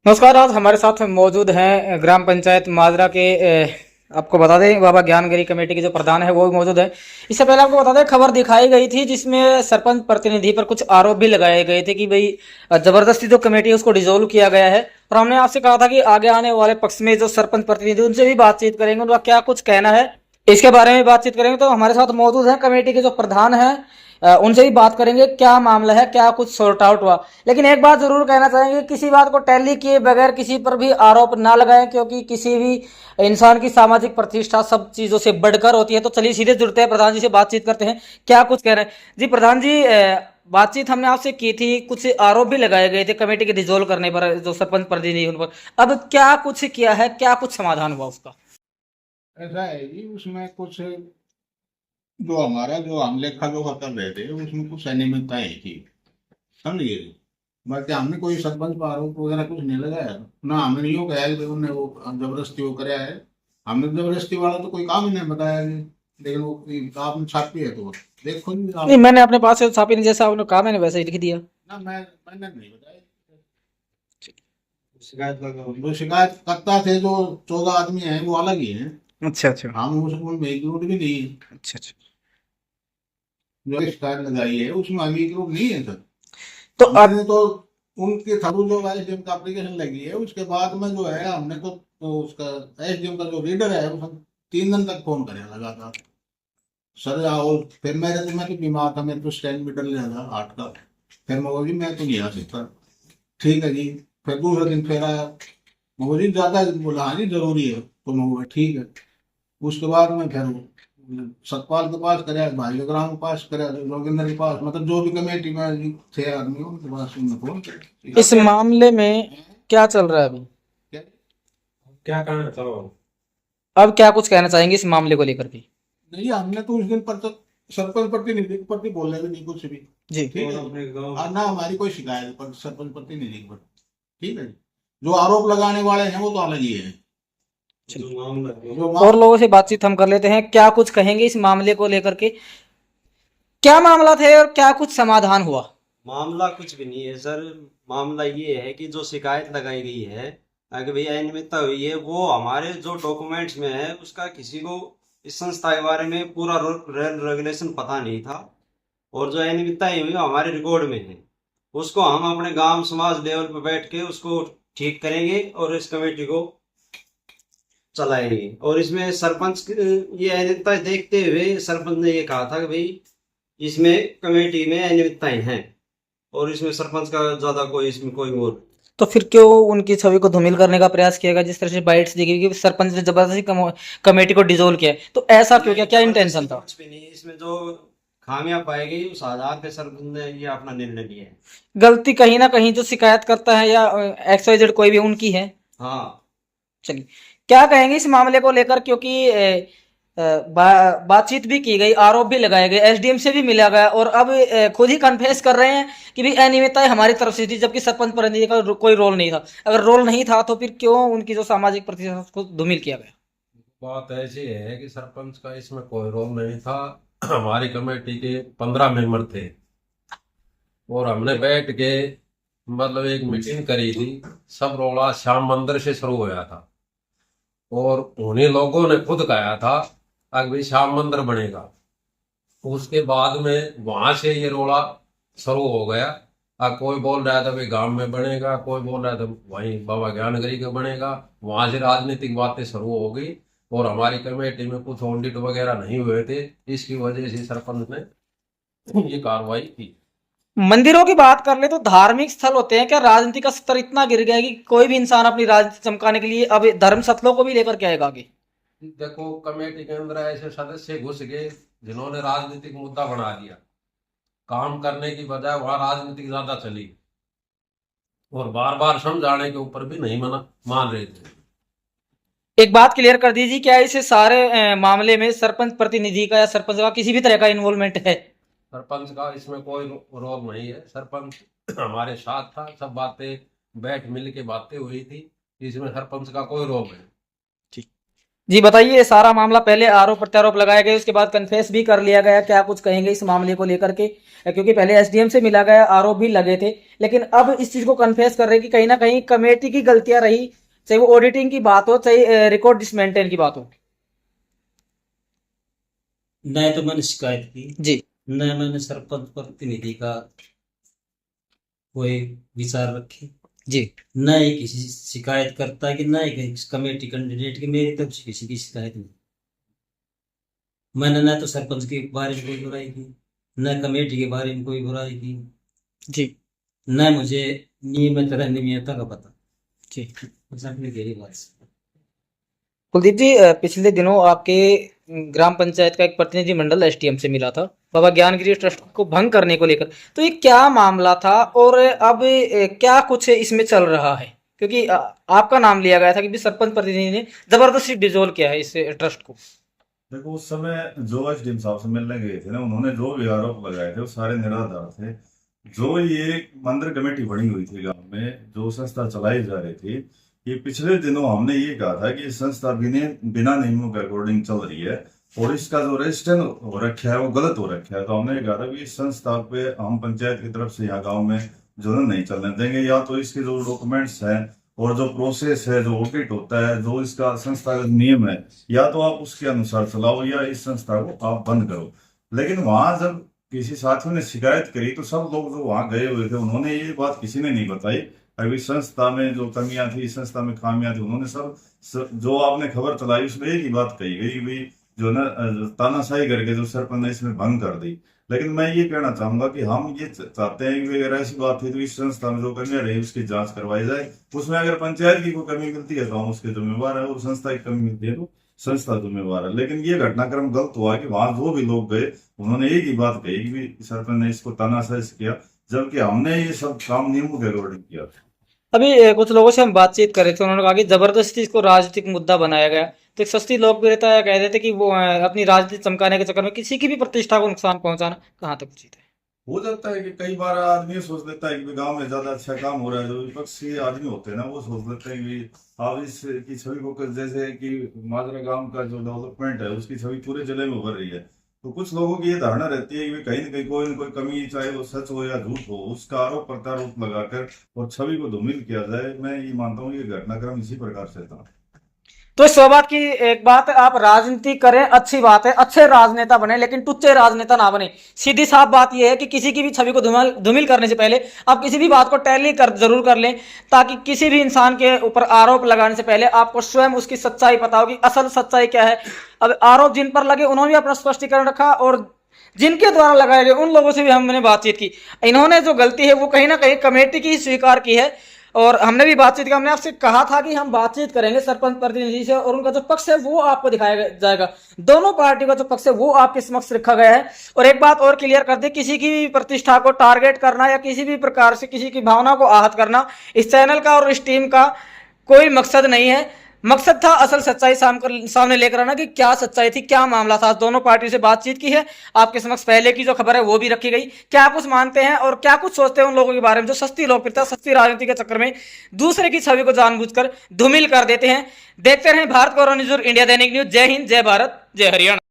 नमस्कार। आज हमारे साथ मौजूद हैं ग्राम पंचायत माजरा के आपको बता दें बाबा ज्ञानगिरी कमेटी के जो प्रधान है वो भी मौजूद है। इससे पहले आपको बता दें खबर दिखाई गई थी जिसमें सरपंच प्रतिनिधि पर कुछ आरोप भी लगाए गए थे कि भाई जबरदस्ती जो कमेटी है उसको डिसॉल्व किया गया है। और हमने आपसे कहा था कि आगे आने वाले पक्ष में जो सरपंच प्रतिनिधि उनसे भी बातचीत करेंगे, उनका क्या कुछ कहना है इसके बारे में बातचीत करेंगे। तो हमारे साथ मौजूद है कमेटी के जो प्रधान है, उनसे भी बात करेंगे क्या मामला है, क्या कुछ सॉर्ट आउट हुआ। लेकिन एक बात जरूर कहना चाहेंगे, किसी बात को टैली किए बगैर किसी पर भी आरोप ना लगाएं, क्योंकि किसी भी इंसान की सामाजिक प्रतिष्ठा सब चीजों से बढ़कर होती है। तो चलिए सीधे जुड़ते हैं, प्रधान जी से बातचीत करते हैं क्या कुछ कह रहे हैं। जी प्रधान जी, बातचीत हमने आपसे की थी, कुछ आरोप भी लगाए गए थे कमेटी के डिसॉल्व करने पर, जो सरपंच प्रतिनिधि उन पर। अब क्या कुछ किया है, क्या कुछ समाधान हुआ उसका? ऐसा है जी, उसमें कुछ जो हमारा जो हम लेखा जोखा कर रहे थे उसमें कुछ अनियमितताएं थी, समझिए। बाकी हमने कोई सरपंच पर आरोप वगैरह कुछ नहीं लगाया। ना हमने यूँ कहा कि उन्होंने वो जबरदस्ती वो कराया है। हमने जबरदस्ती वाला तो कोई काम ही नहीं बताया जी। लेकिन वो आपने छापी है तो देखो जी नहीं, आप। मैंने अपने पास से छापी नहीं, जैसा आपने कहा मैंने वैसे ही लिख दिया। ना मैंने नहीं बताया। शिकायत लगा जो शिकायत करता थे, जो 14 आदमी हैं वो अलग ही हैं। अच्छा अच्छा। हम उसको उनमें इंक्लूड भी नहीं है। अच्छा अच्छा। जो शिकायत लगाई है उसमें हम इंक्लूड नहीं है सर। तो अब हमने तो उनके थ्रू जो एसडीएम का एप्लीकेशन लगी है उसके बाद में जो है हमने तो उसका एसडीएम का जो लीडर है वो 3 दिन तक फोन करे लगातार। सर आओ, फिर मैं तो बीमार था, मेरे को स्टैंड मीटर लिया था हार्ट का। फिर मैं बोली मैं तो नहीं आ सकता। ठीक है जी। फिर दूसरे दिन फिर आया। मैं बोली ज्यादा बोला हाँ जी जरूरी है, तो मैं बोला ठीक है। उसके बाद में फिर सतपाल के पास करे, भाई ग्राम के पास करे, जोगिंदर के पास, मतलब जो भी कमेटी में थे आदमी उनके पास उन्होंने फोन करे। इस मामले में क्या चल रहा है अभी? क्या क्या कहना चाहो? अब क्या कुछ कहना चाहेंगे इस मामले को लेकर भी? नहीं, हमने तो उस दिन पर तो सरपंच प्रतिनिधि के प्रति बोले भी नहीं कुछ भी। जी। ठीक है। अपने गांव और ना हमारी कोई शिकायत है पर सरपंच प्रतिनिधि के प्रति। ठीक है। जो आरोप लगाने वाले हैं वो तो अलग ही है। जो मामला है, जो और लोगों से बातचीत हम कर लेते हैं, क्या कुछ कहेंगे इस मामले को लेकर के, क्या मामला थे और क्या कुछ समाधान हुआ? मामला कुछ भी नहीं है सर। मामला ये है कि जो शिकायत लगाई गई है कि भैया अनियमितता हुई है, वो हमारे जो डॉक्यूमेंट्स में है उसका किसी को इस संस्था के बारे में पूरा रूल रेगुलेशन पता नहीं था। और जो अनियमितता हुई वो हमारे रिकॉर्ड में है। उसको हम अपने गांव समाज लेवल पर बैठ के उसको ठीक करेंगे और इस कमेटी को चलाएंगे। और इसमें सरपंच ये अनियमितता देखते हुए सरपंच ने ये कहा था कि भाई इसमें कमेटी में अनियमितताएं हैं और इसमें सरपंच का ज्यादा कोई इसमें कोई वो। तो फिर क्यों उनकी छवि को धूमिल करने का प्रयास किया गया, जिस तरह से बाइट्स दी गई कि सरपंच ने जबरदस्ती कमेटी को डिसॉल्व किया है? तो ऐसा क्यों किया, क्या इंटेंशन था? कुछ भी नहीं, इसमें जो खामियां पाई गई उस आधार पे सरपंच ने ये अपना निर्णय लिया है। गलती कहीं ना कहीं जो शिकायत करता है या XYZ कोई भी, उनकी है। हाँ। चलिए, क्या कहेंगे इस मामले को लेकर, क्योंकि बातचीत भी की गई, आरोप भी लगाए गए, SDM से भी मिला गया और अब खुद ही कन्फेस कर रहे हैं कि भी अनियमितताएं हमारी तरफ से थी, जबकि सरपंच प्रतिनिधि का कोई रोल नहीं था। अगर रोल नहीं था तो फिर क्यों उनकी जो सामाजिक प्रतिष्ठा को धूमिल किया गया? बात ऐसी है कि सरपंच का इसमें कोई रोल नहीं था। हमारी कमेटी के 15 मेंबर थे और हमने बैठ के मतलब एक मीटिंग करी थी। सब रोला श्याम मंदिर से शुरू होया था और उन्हीं लोगों ने खुद कहा था कि भाई श्याम मंदिर बनेगा। उसके बाद में वहां से ये रोला शुरू हो गया। कोई बोल रहा था भाई गांव में बनेगा, कोई बोल रहा था वहीं बाबा ज्ञानगिरी का बनेगा। वहां से राजनीतिक बातें शुरू हो गई और हमारी कमेटी में कुछ ऑडिट वगैरह नहीं हुए थे। इसकी वजह से सरपंच ने ये कार्रवाई की। मंदिरों की बात कर ले तो धार्मिक स्थल होते हैं, क्या राजनीति का स्तर इतना गिर गया कि कोई भी इंसान अपनी राजनीति चमकाने के लिए अब धर्म स्थलों को भी लेकर के आएगा आगे? देखो, कमेटी के अंदर ऐसे सदस्य घुस गए जिन्होंने राजनीतिक मुद्दा बना दिया। काम करने की बजाय वहां राजनीतिक ज्यादा चली और बार बार समझाने के ऊपर भी नहीं मान रहे थे। एक बात क्लियर कर दीजिए, क्या इस सारे मामले में सरपंच प्रतिनिधि का या सरपंच का किसी भी तरह का इन्वॉल्वमेंट है? सरपंच का इसमें कोई रोल नहीं है। सरपंच हमारे साथ था, सब बातें बैठ मिल के बातें हुई थी। इसमें सरपंच का कोई रोल नहीं। ठीक। जी बताइए, सारा मामला पहले आरोप प्रत्यारोप लगाए गए, उसके बाद कन्फेस भी कर लिया गया, क्या कुछ कहेंगे इस मामले को लेकर के? क्योंकि पहले एसडीएम से मिला गया, आरोप भी लगे थे, लेकिन अब इस चीज को कन्फेस कर रहे हैं कि कहीं ना कहीं कमेटी की गलतियां रही, चाहे वो ऑडिटिंग की बात हो, चाहे रिकॉर्ड डिसमेंटेन की बात हो। न तो मैंने शिकायत की, जी न मैंने सरपंच प्रतिनिधि का कोई विचार रखे, जी न ही किसी शिकायत करता कि न ही कमेटी कैंडिडेट की मेरी तरफ से किसी की शिकायत नहीं। मैंने न तो सरपंच के बारे में कोई बुराई की, न कमेटी के बारे में कोई बुराई की, जी न मुझे नियमितता का पता। जी बस अपनी गहरी बात से। कुलदीप जी, पिछले दिनों आपके ग्राम पंचायत का एक प्रतिनिधि मंडल एसडीएम से मिला था बाबा ज्ञानगिरी ट्रस्ट को भंग करने को लेकर, तो ये क्या मामला था और अब क्या कुछ इसमें चल रहा है? क्योंकि आपका नाम लिया गया था कि भी सरपंच प्रतिनिधि ने जबरदस्ती डिसॉल्व किया है इस ट्रस्ट को। देखो, उस समय जो एसडीएम साहब से मिलने गए थे ना, उन्होंने जो भी आरोप लगाए थे वो सारे निराधार थे। जो ये मंदिर कमेटी बनी हुई थी गांव में, जो संस्था चलाई जा रही थी, ये पिछले दिनों हमने ये कहा था कि संस्था बिना नियमों के अकॉर्डिंग चल रही है और इसका जो रजिस्ट्रेशन हो रखा है वो गलत हो रखा है। तो हमने कहा था कि इस संस्था पे हम पंचायत की तरफ से यहाँ गाँव में जो है नहीं चलने देंगे। या तो इसके जो डॉक्यूमेंट्स हैं और जो प्रोसेस है, जो ऑडिट होता है, जो इसका संस्थागत नियम है, या तो आप उसके अनुसार चलाओ या इस संस्था को आप बंद करो। लेकिन वहां जब किसी साथियों ने शिकायत करी तो सब लोग जो वहां गए हुए थे उन्होंने ये बात किसी ने नहीं बताई। अभी संस्था में जो कमियां थी, संस्था में खामियां थी, उन्होंने सब जो आपने खबर चलाई उसमें एक ही बात कही गई, भाई जो ना तानाशाही करके जो सरपंच ने इसमें भंग कर दी। लेकिन मैं ये कहना चाहूंगा कि हम ये चाहते हैं कि अगर ऐसी बात थी तो इस संस्था में जो कमियां रही उसकी जांच करवाई जाए। उसमें अगर पंचायत की कोई कमी मिलती है तो हम उसके जिम्मेवार है, और संस्था की कमी मिलती है तो संस्था जिम्मेवार है। लेकिन ये घटनाक्रम गलत हुआ कि वहां जो भी लोग गए उन्होंने एक ही बात कही कि भी सरपंच ने इसको तानाशाही किया, जबकि हमने ये सब काम नियमों के अकॉर्डिंग किया। अभी कुछ लोगों से हम बातचीत कर रहे थे, उन्होंने कहा कि जबरदस्ती इसको राजनीतिक मुद्दा बनाया गया, तो एक सस्ती लोकप्रियता कह रहे थे कि वो अपनी राजनीति चमकाने के चक्कर में किसी की भी प्रतिष्ठा को नुकसान पहुंचाना कहाँ तक उचित है? हो जाता है कि कई बार आदमी सोच लेता है कि गांव में ज्यादा अच्छा काम हो रहा है, जो विपक्षी आदमी होते हैं ना वो सोच लेते हैं कि आप इसकी छवि को, जैसे कि माजरा गांव का जो डेवलपमेंट है उसकी छवि पूरे जिले में उभर रही है, तो कुछ लोगों की ये धारणा रहती है कि कहीं ना कहीं कोई न कोई कमी, चाहे वो सच हो या झूठ हो, उसका आरोप प्रत्यारोप लगाकर और छवि को धूमिल किया जाए। मैं ये मानता हूँ ये घटनाक्रम इसी प्रकार से था। तो इस बात की एक बात है, आप राजनीति करें अच्छी बात है, अच्छे राजनेता बने, लेकिन टुच्चे राजनेता ना बने। सीधी साफ बात यह है कि किसी की भी छवि को धूमिल करने से पहले आप किसी भी बात को टैली जरूर कर लें, ताकि किसी भी इंसान के ऊपर आरोप लगाने से पहले आपको स्वयं उसकी सच्चाई पता होगी, असल सच्चाई क्या है। अब आरोप जिन पर लगे उन्होंने भी अपना स्पष्टीकरण रखा, और जिनके द्वारा लगाए गए उन लोगों से भी हमने बातचीत की। इन्होंने जो गलती है वो कहीं ना कहीं कमेटी की ही स्वीकार की है, और हमने भी बातचीत की। हमने आपसे कहा था कि हम बातचीत करेंगे सरपंच प्रतिनिधि से, और उनका जो पक्ष है वो आपको दिखाया जाएगा। दोनों पार्टी का जो पक्ष है वो आपके समक्ष रखा गया है। और एक बात और क्लियर कर दे, किसी की भी प्रतिष्ठा को टारगेट करना या किसी भी प्रकार से किसी की भावना को आहत करना इस चैनल का और इस टीम का कोई मकसद नहीं है। मकसद था असल सच्चाई सामने लेकर आना कि क्या सच्चाई थी, क्या मामला था। दोनों पार्टी से बातचीत की है, आपके समक्ष पहले की जो खबर है वो भी रखी गई। क्या कुछ मानते हैं और क्या कुछ सोचते हैं उन लोगों के बारे में जो सस्ती लोकप्रियता, सस्ती राजनीति के चक्कर में दूसरे की छवि को जानबूझकर धूमिल कर देते हैं। देखते रहें भारत गौरव न्यूज, इंडिया दैनिक न्यूज। जय हिंद, जय भारत, जय हरियाणा।